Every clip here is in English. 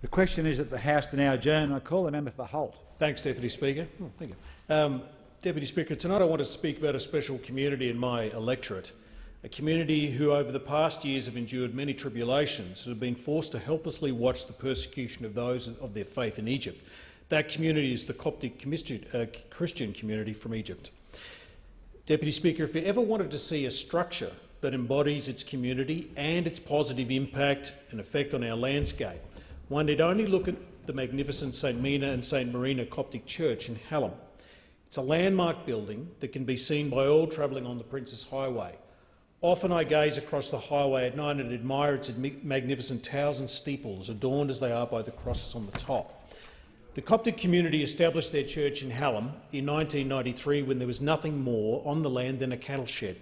The question is that the House to now adjourn. I call the member for Holt. Thanks, Deputy Speaker. Thank you. Deputy Speaker, tonight I want to speak about a special community in my electorate, a community who over the past years have endured many tribulations and have been forced to helplessly watch the persecution of those of their faith in Egypt. That community is the Coptic Christian community from Egypt. Deputy Speaker, if you ever wanted to see a structure that embodies its community and its positive impact and effect on our landscape, one need only look at the magnificent St Mina and St Marina Coptic Church in Hallam. It's a landmark building that can be seen by all travelling on the Princes Highway. Often I gaze across the highway at night and admire its magnificent towers and steeples, adorned as they are by the crosses on the top. The Coptic community established their church in Hallam in 1993 when there was nothing more on the land than a cattle shed.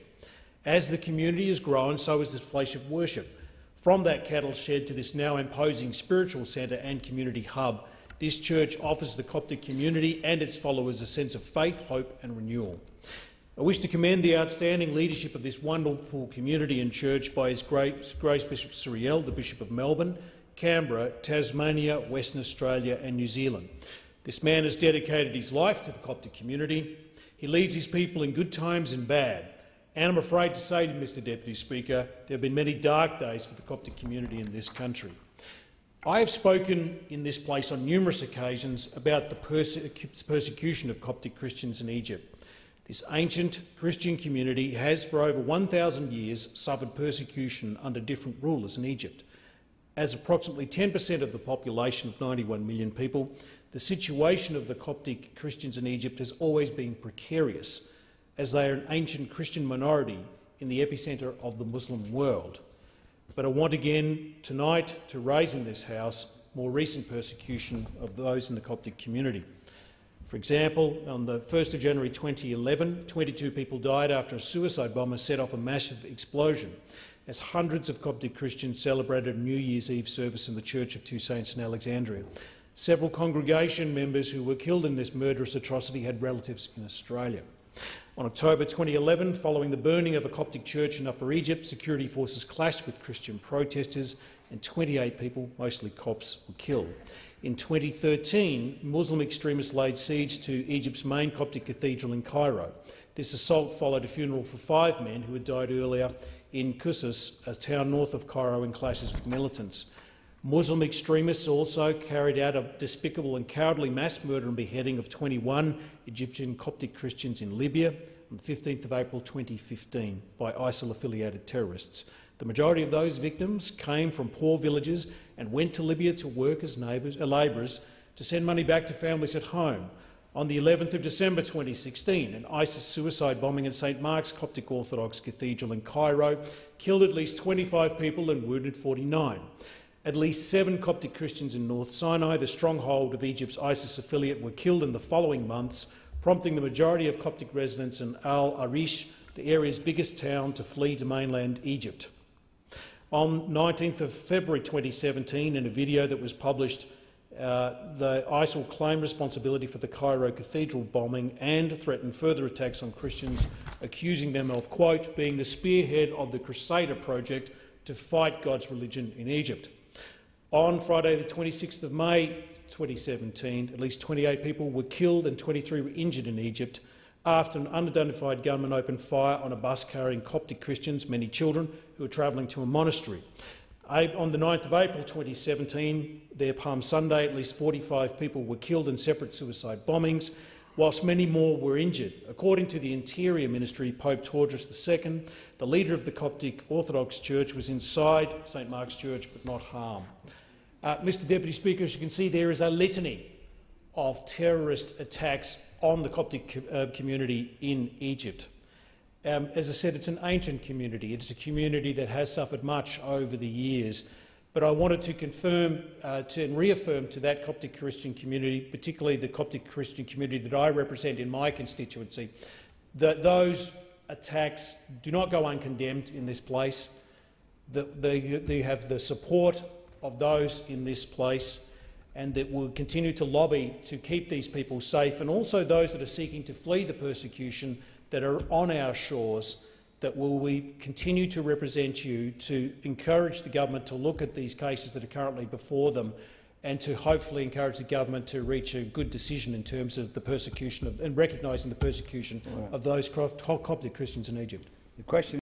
As the community has grown, so has this place of worship. From that cattle shed to this now imposing spiritual centre and community hub, this church offers the Coptic community and its followers a sense of faith, hope and renewal. I wish to commend the outstanding leadership of this wonderful community and church by His Grace Bishop Suriel, the Bishop of Melbourne, Canberra, Tasmania, Western Australia and New Zealand. This man has dedicated his life to the Coptic community. He leads his people in good times and bad. And I'm afraid to say to Mr Deputy Speaker, there have been many dark days for the Coptic community in this country. I have spoken in this place on numerous occasions about the persecution of Coptic Christians in Egypt. This ancient Christian community has for over 1,000 years suffered persecution under different rulers in Egypt. As approximately 10% of the population of 91 million people, the situation of the Coptic Christians in Egypt has always been precarious, as they are an ancient Christian minority in the epicentre of the Muslim world. But I want again tonight to raise in this House more recent persecution of those in the Coptic community. For example, on the 1st of January 2011, 22 people died after a suicide bomber set off a massive explosion as hundreds of Coptic Christians celebrated a New Year's Eve service in the Church of Two Saints in Alexandria. Several congregation members who were killed in this murderous atrocity had relatives in Australia. On October 2011, following the burning of a Coptic church in Upper Egypt, security forces clashed with Christian protesters and 28 people, mostly Copts, were killed. In 2013, Muslim extremists laid siege to Egypt's main Coptic cathedral in Cairo. This assault followed a funeral for 5 men who had died earlier in Koussas, a town north of Cairo, in clashes with militants. Muslim extremists also carried out a despicable and cowardly mass murder and beheading of 21 Egyptian Coptic Christians in Libya on the 15th of April 2015 by ISIL-affiliated terrorists. The majority of those victims came from poor villages and went to Libya to work as labourers to send money back to families at home. On the 11th of December 2016, an ISIS suicide bombing at St Mark's Coptic Orthodox Cathedral in Cairo killed at least 25 people and wounded 49. At least 7 Coptic Christians in North Sinai, the stronghold of Egypt's ISIS affiliate, were killed in the following months, prompting the majority of Coptic residents in Al Arish, the area's biggest town, to flee to mainland Egypt. On 19th of February 2017, in a video that was published, the ISIL claimed responsibility for the Cairo Cathedral bombing and threatened further attacks on Christians, accusing them of, quote, being the spearhead of the Crusader project to fight God's religion in Egypt. On Friday the 26th of May 2017, at least 28 people were killed and 23 were injured in Egypt after an unidentified gunman opened fire on a bus carrying Coptic Christians, many children, who were travelling to a monastery. On the 9th of April 2017, their Palm Sunday, at least 45 people were killed in separate suicide bombings, whilst many more were injured. According to the Interior Ministry, Pope Tewodros II, the leader of the Coptic Orthodox Church, was inside St Mark's Church but not harmed. Mr Deputy Speaker, as you can see, there is a litany of terrorist attacks on the Coptic community in Egypt. As I said, it's an ancient community. It's a community that has suffered much over the years. But I wanted to confirm and reaffirm to that Coptic Christian community, particularly the Coptic Christian community that I represent in my constituency, that those attacks do not go uncondemned in this place. They have the support of those in this place, and that will continue to lobby to keep these people safe, and also those that are seeking to flee the persecution that are on our shores, that we continue to represent you to encourage the government to look at these cases that are currently before them and to hopefully encourage the government to reach a good decision in terms of the persecution and recognising the persecution of those Coptic Christians in Egypt. The question